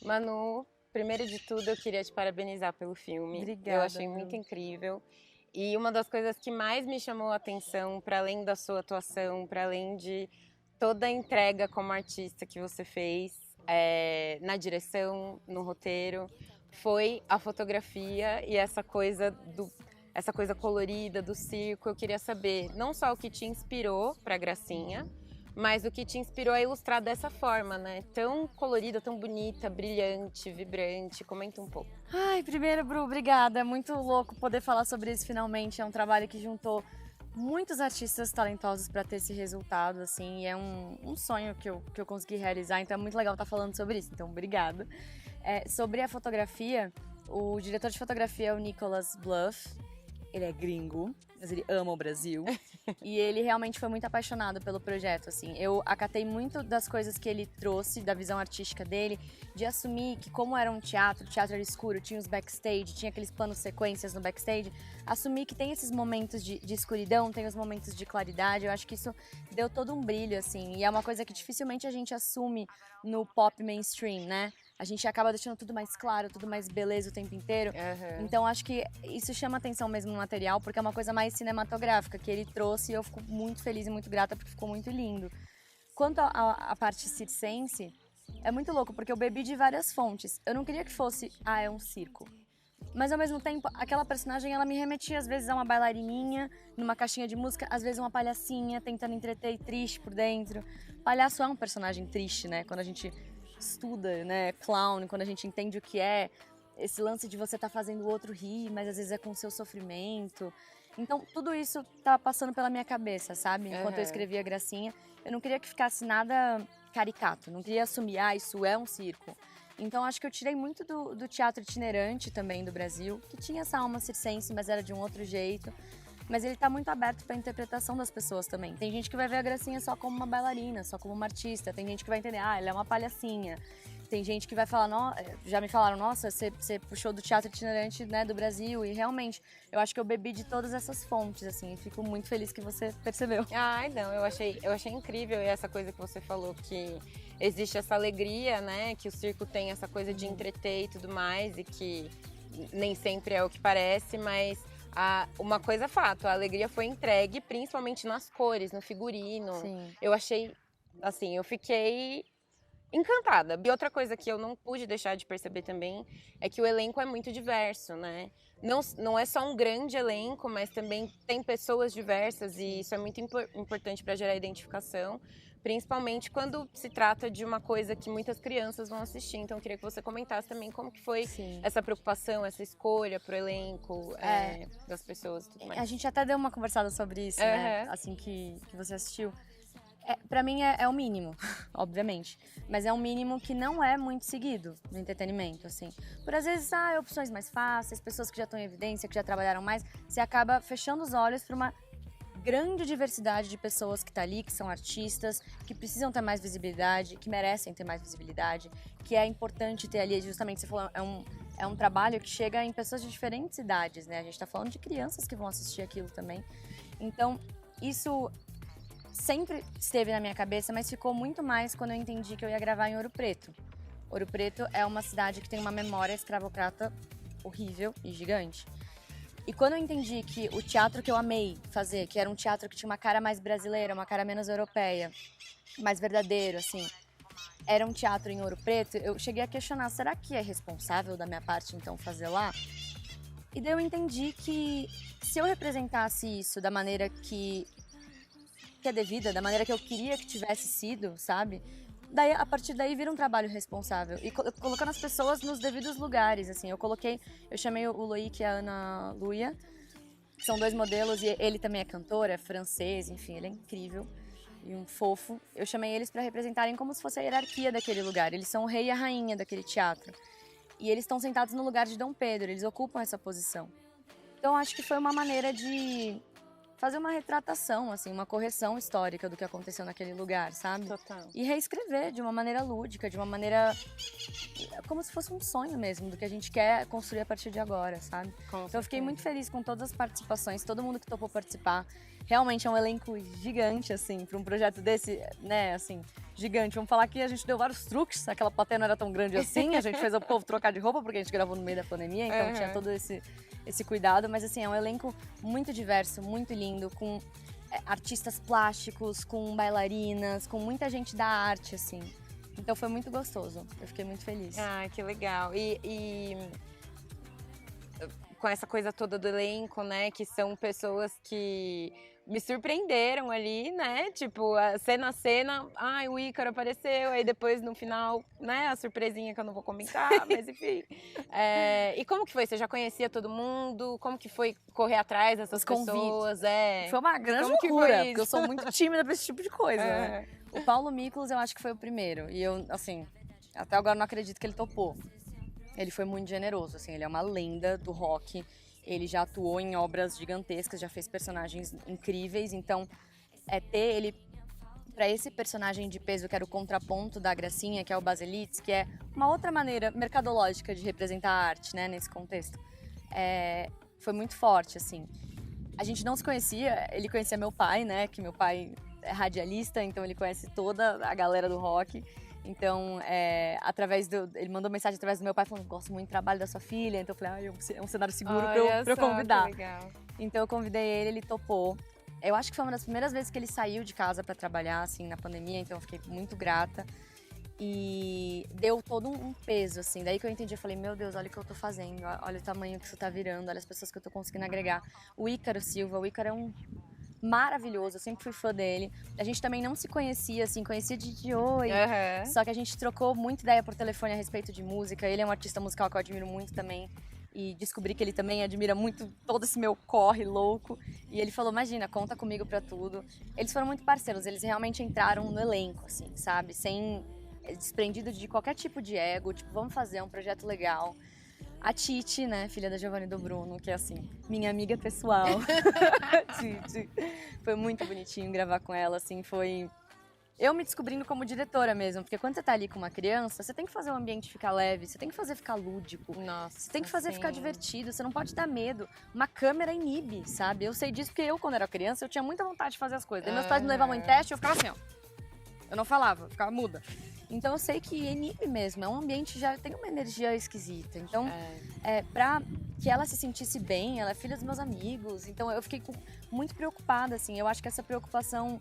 Manu, primeiro de tudo, eu queria te parabenizar pelo filme. Eu Obrigada, achei muito Bru. incrível. E uma das coisas que mais me chamou a atenção, para além da sua atuação, para além de toda a entrega como artista que você fez, na direção, no roteiro, foi a fotografia e essa coisa colorida do circo. Eu queria saber não só o que te inspirou para Gracinha, mas o que te inspirou a ilustrar dessa forma, né? Tão colorida, tão bonita, brilhante, vibrante. Comenta um pouco. Ai, primeiro, Bru, obrigada. É muito louco poder falar sobre isso finalmente. É um trabalho que juntou muitos artistas talentosos para ter esse resultado, assim, e é um sonho que eu consegui realizar, então é muito legal estar falando sobre isso, então obrigada. Sobre a fotografia, o diretor de fotografia é o Nicholas Bluff. Ele é gringo, mas ele ama o Brasil. E ele realmente foi muito apaixonado pelo projeto, assim. Eu acatei muito das coisas que ele trouxe, da visão artística dele, de assumir que como era um teatro, o teatro era escuro, tinha os backstage, tinha aqueles planos sequências no backstage, assumir que tem esses momentos de escuridão, tem os momentos de claridade, eu acho que isso deu todo um brilho, assim. E é uma coisa que dificilmente a gente assume no pop mainstream, né? A gente acaba deixando tudo mais claro, tudo mais beleza o tempo inteiro. Uhum. Então acho que isso chama atenção mesmo no material, porque é uma coisa mais cinematográfica que ele trouxe e eu fico muito feliz e muito grata porque ficou muito lindo. Quanto à parte circense, é muito louco, porque eu bebi de várias fontes. Eu não queria que fosse, é um circo. Mas ao mesmo tempo, aquela personagem, ela me remetia às vezes a uma bailarininha, numa caixinha de música, às vezes uma palhacinha, tentando entreter e triste por dentro. Palhaço é um personagem triste, né? Quando a gente estuda, né, clown, quando a gente entende o que é esse lance de você estar fazendo o outro rir, mas às vezes é com o seu sofrimento. Então, tudo isso tava passando pela minha cabeça, sabe? Enquanto eu Uhum. escrevia Gracinha, eu não queria que ficasse nada caricato, não queria assumir, isso é um circo. Então, acho que eu tirei muito do teatro itinerante também do Brasil, que tinha essa alma circense, mas era de um outro jeito. Mas ele tá muito aberto para a interpretação das pessoas também. Tem gente que vai ver a Gracinha só como uma bailarina, só como uma artista. Tem gente que vai entender, ela é uma palhacinha. Tem gente que vai falar, já me falaram, nossa, você puxou do teatro itinerante, né, do Brasil. E realmente, eu acho que eu bebi de todas essas fontes, assim. E fico muito feliz que você percebeu. Ai, não, eu achei incrível essa coisa que você falou, que existe essa alegria, né? Que o circo tem essa coisa de entreter e tudo mais, e que nem sempre é o que parece, mas uma coisa é fato, a alegria foi entregue, principalmente nas cores, no figurino. Sim. Eu achei, assim, eu fiquei encantada. E outra coisa que eu não pude deixar de perceber também é que o elenco é muito diverso, né? Não é só um grande elenco, mas também tem pessoas diversas e isso é muito importante para gerar identificação, principalmente quando se trata de uma coisa que muitas crianças vão assistir. Então eu queria que você comentasse também como que foi Sim. essa preocupação, essa escolha pro elenco, das pessoas e tudo A mais. gente até deu uma conversada sobre isso, né? Uhum. Assim que você assistiu. Pra mim é o mínimo, obviamente. Mas é um mínimo que não é muito seguido no entretenimento, assim. Por às vezes, opções mais fáceis, pessoas que já estão em evidência, que já trabalharam mais, você acaba fechando os olhos para uma grande diversidade de pessoas que tá ali, que são artistas, que precisam ter mais visibilidade, que merecem ter mais visibilidade, que é importante ter ali, justamente, você falou, é um trabalho que chega em pessoas de diferentes idades, né? A gente tá falando de crianças que vão assistir aquilo também. Então, isso sempre esteve na minha cabeça, mas ficou muito mais quando eu entendi que eu ia gravar em Ouro Preto. Ouro Preto é uma cidade que tem uma memória escravocrata horrível e gigante. E quando eu entendi que o teatro que eu amei fazer, que era um teatro que tinha uma cara mais brasileira, uma cara menos europeia, mais verdadeiro, assim, era um teatro em Ouro Preto, eu cheguei a questionar, será que é responsável da minha parte então fazer lá? E daí eu entendi que se eu representasse isso da maneira que é devida, da maneira que eu queria que tivesse sido, sabe? Daí, a partir daí vira um trabalho responsável e colocando as pessoas nos devidos lugares, assim. Eu chamei o Loic e a Ana Luia, que são dois modelos e ele também é cantor, é francês, enfim, ele é incrível e um fofo. Eu chamei eles para representarem como se fosse a hierarquia daquele lugar. Eles são o rei e a rainha daquele teatro. E eles estão sentados no lugar de Dom Pedro, eles ocupam essa posição. Então acho que foi uma maneira de fazer uma retratação, assim, uma correção histórica do que aconteceu naquele lugar, sabe? Total. E reescrever de uma maneira lúdica, de uma maneira como se fosse um sonho mesmo, do que a gente quer construir a partir de agora, sabe? Então eu fiquei muito feliz com todas as participações, todo mundo que topou participar. Realmente é um elenco gigante, assim, para um projeto desse, né, assim, gigante. Vamos falar que a gente deu vários truques, aquela plateia não era tão grande assim, a gente fez o povo trocar de roupa, porque a gente gravou no meio da pandemia, então tinha todo esse cuidado. Mas assim, é um elenco muito diverso, muito lindo, com artistas plásticos, com bailarinas, com muita gente da arte, assim. Então foi muito gostoso, eu fiquei muito feliz. Ah, que legal. E com essa coisa toda do elenco, né? Que são pessoas que me surpreenderam ali, né? Tipo, cena a cena, ai, o Ícaro apareceu, aí depois no final, né? A surpresinha que eu não vou comentar, mas enfim. E como que foi? Você já conhecia todo mundo? Como que foi correr atrás dessas pessoas? Foi uma grande loucura, porque eu sou muito tímida pra esse tipo de coisa, né? O Paulo Miklos eu acho que foi o primeiro, e eu, assim, até agora não acredito que ele topou. Ele foi muito generoso, assim, ele é uma lenda do rock, ele já atuou em obras gigantescas, já fez personagens incríveis, então ter ele para esse personagem de peso que era o contraponto da Gracinha, que é o Baselitz, que é uma outra maneira mercadológica de representar a arte, né, nesse contexto, foi muito forte, assim. A gente não se conhecia, ele conhecia meu pai, né, que meu pai é radialista, então ele conhece toda a galera do rock. Então, ele mandou mensagem através do meu pai falando: gosto muito do trabalho da sua filha. Então eu falei: é um cenário seguro pra eu convidar. Legal. Então eu convidei ele topou. Eu acho que foi uma das primeiras vezes que ele saiu de casa pra trabalhar, assim, na pandemia. Então eu fiquei muito grata. E deu todo um peso, assim. Daí que eu entendi, eu falei: meu Deus, olha o que eu tô fazendo. Olha o tamanho que isso tá virando. Olha as pessoas que eu tô conseguindo agregar. O Ícaro Silva, o Ícaro é um maravilhoso, eu sempre fui fã dele. A gente também não se conhecia, assim, conhecia de oi. Só que a gente trocou muita ideia por telefone a respeito de música. Ele é um artista musical que eu admiro muito também. E descobri que ele também admira muito todo esse meu corre louco. E ele falou: imagina, conta comigo pra tudo. Eles foram muito parceiros, eles realmente entraram no elenco, assim, sabe? Sem desprendido de qualquer tipo de ego. Tipo, vamos fazer um projeto legal. A Titi, né, filha da Giovanni do Bruno, que é assim, minha amiga pessoal. Titi. Foi muito bonitinho gravar com ela, assim, foi eu me descobrindo como diretora mesmo, porque quando você tá ali com uma criança, você tem que fazer o ambiente ficar leve, você tem que fazer ficar lúdico. Nossa, você tem que fazer ficar divertido, você não pode dar medo. Uma câmera inibe, sabe? Eu sei disso porque eu, quando era criança, eu tinha muita vontade de fazer as coisas. Daí meus pais me levavam em teste e eu ficava assim, ó. Eu não falava, eu ficava muda. Então eu sei que inibe mesmo, é um ambiente que já tem uma energia esquisita. Então, pra que ela se sentisse bem, ela é filha dos meus amigos. Então eu fiquei muito preocupada, assim. Eu acho que essa preocupação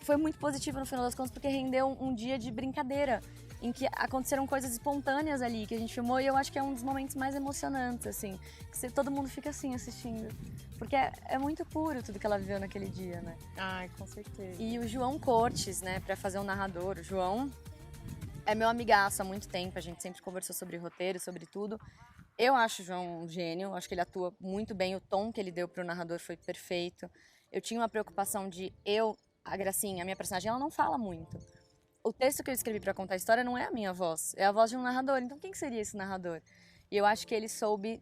foi muito positiva no final das contas, porque rendeu um dia de brincadeira, em que aconteceram coisas espontâneas ali, que a gente filmou, e eu acho que é um dos momentos mais emocionantes, assim. Que todo mundo fica assim, assistindo. Porque é muito puro tudo que ela viveu naquele dia, né? Ai, com certeza. E o João Cortes, né, pra fazer o narrador. O João é meu amigaço há muito tempo, a gente sempre conversou sobre roteiro, sobre tudo. Eu acho o João um gênio, acho que ele atua muito bem, o tom que ele deu pro narrador foi perfeito. Eu tinha uma preocupação de a Gracinha, a minha personagem, ela não fala muito. O texto que eu escrevi pra contar a história não é a minha voz, é a voz de um narrador. Então quem seria esse narrador? E eu acho que ele soube,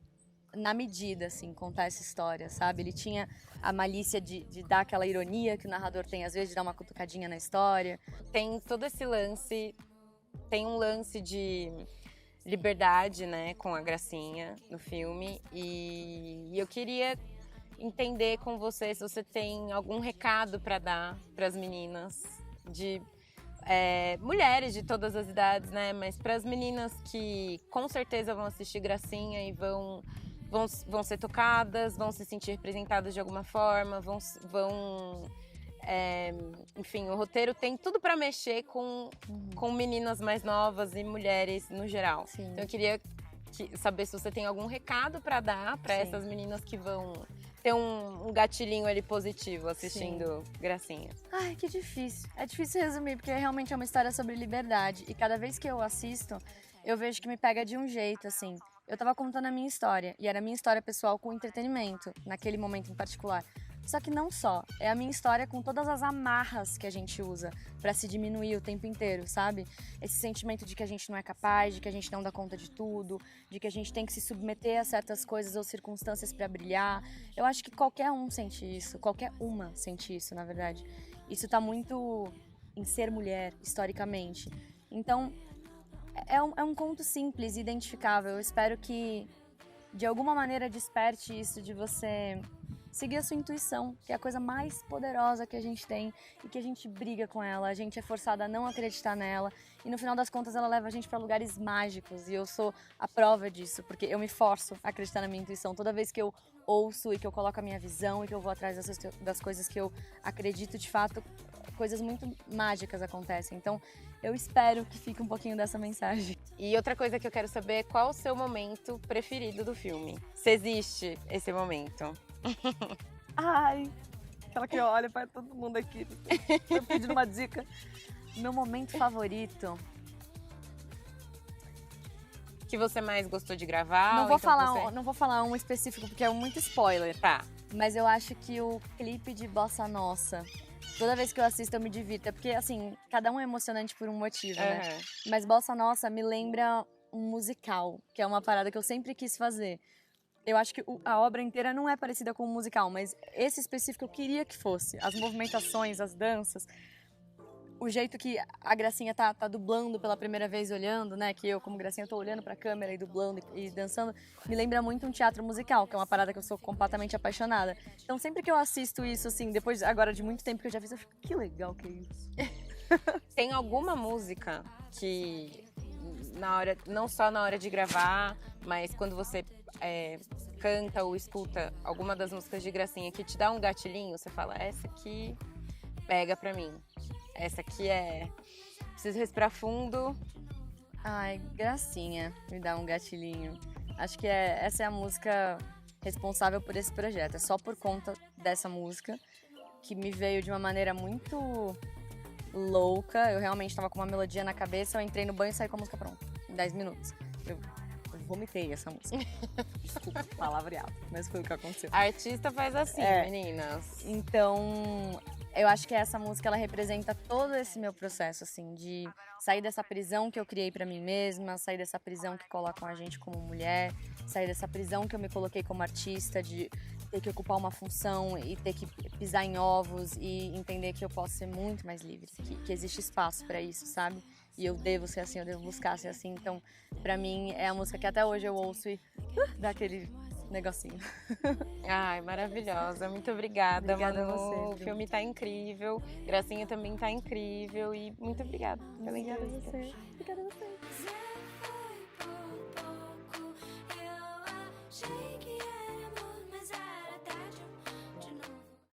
na medida, assim, contar essa história, sabe? Ele tinha a malícia de dar aquela ironia que o narrador tem, às vezes, de dar uma cutucadinha na história. Tem todo esse lance, tem um lance de liberdade, né, com a Gracinha no filme. E eu queria entender com você se você tem algum recado para dar para as meninas, de mulheres de todas as idades, né? Mas para as meninas que com certeza vão assistir Gracinha e vão ser tocadas, vão se sentir representadas de alguma forma, enfim, o roteiro tem tudo para mexer com meninas mais novas e mulheres no geral. Sim. Então eu queria saber se você tem algum recado para dar para essas meninas que vão ter um gatilhinho ali positivo assistindo Gracinha. Ai, que difícil. É difícil resumir, porque realmente é uma história sobre liberdade. E cada vez que eu assisto, eu vejo que me pega de um jeito, assim. Eu tava contando a minha história, e era a minha história pessoal com entretenimento, naquele momento em particular. Só que não só, é a minha história com todas as amarras que a gente usa pra se diminuir o tempo inteiro, sabe? Esse sentimento de que a gente não é capaz, de que a gente não dá conta de tudo, de que a gente tem que se submeter a certas coisas ou circunstâncias pra brilhar. Eu acho que qualquer um sente isso, qualquer uma sente isso, na verdade. Isso tá muito em ser mulher, historicamente. Então, é um conto simples, identificável. Eu espero que, de alguma maneira, desperte isso de você seguir a sua intuição, que é a coisa mais poderosa que a gente tem e que a gente briga com ela, a gente é forçada a não acreditar nela e no final das contas ela leva a gente para lugares mágicos e eu sou a prova disso, porque eu me forço a acreditar na minha intuição toda vez que eu ouço e que eu coloco a minha visão e que eu vou atrás das coisas que eu acredito de fato, coisas muito mágicas acontecem. Então, eu espero que fique um pouquinho dessa mensagem. E outra coisa que eu quero saber é qual o seu momento preferido do filme? Se existe esse momento. Ai, aquela que olha para todo mundo aqui, tô pedindo uma dica. Meu momento favorito... Que você mais gostou de gravar? Não vou falar um específico porque é muito spoiler. Tá. Mas eu acho que o clipe de Bossa Nossa, toda vez que eu assisto eu me divirto. É porque, assim, cada um é emocionante por um motivo, né? Mas Bossa Nossa me lembra um musical, que é uma parada que eu sempre quis fazer. Eu acho que a obra inteira não é parecida com um musical, mas esse específico eu queria que fosse. As movimentações, as danças... O jeito que a Gracinha tá dublando pela primeira vez, olhando, né? Que eu, como Gracinha, tô olhando pra câmera e dublando e dançando. Me lembra muito um teatro musical, que é uma parada que eu sou completamente apaixonada. Então, sempre que eu assisto isso, assim, depois agora de muito tempo que eu já fiz, eu fico, que legal que é isso. Tem alguma música que, não só na hora de gravar, mas quando você canta ou escuta alguma das músicas de Gracinha que te dá um gatilhinho, você fala, essa aqui pega pra mim. Essa aqui preciso respirar fundo. Ai, Gracinha, me dá um gatilhinho. Acho que essa é a música responsável por esse projeto. É só por conta dessa música que me veio de uma maneira muito louca. Eu realmente estava com uma melodia na cabeça, eu entrei no banho e saí com a música pronta, em 10 minutos. Eu vomitei essa música. Desculpa, palavreado, mas foi o que aconteceu. A artista faz assim, meninas. Então... Eu acho que essa música, ela representa todo esse meu processo, assim, de sair dessa prisão que eu criei pra mim mesma, sair dessa prisão que colocam a gente como mulher, sair dessa prisão que eu me coloquei como artista, de ter que ocupar uma função e ter que pisar em ovos e entender que eu posso ser muito mais livre, que existe espaço pra isso, sabe? E eu devo ser assim, eu devo buscar ser assim. Então, pra mim, é a música que até hoje eu ouço e dá aquele... negocinho. Ai, maravilhosa. Muito obrigada, Obrigada Manu. a você, O filme tá incrível. Gracinha também tá incrível. E muito obrigada pela entrevista. Obrigada a você.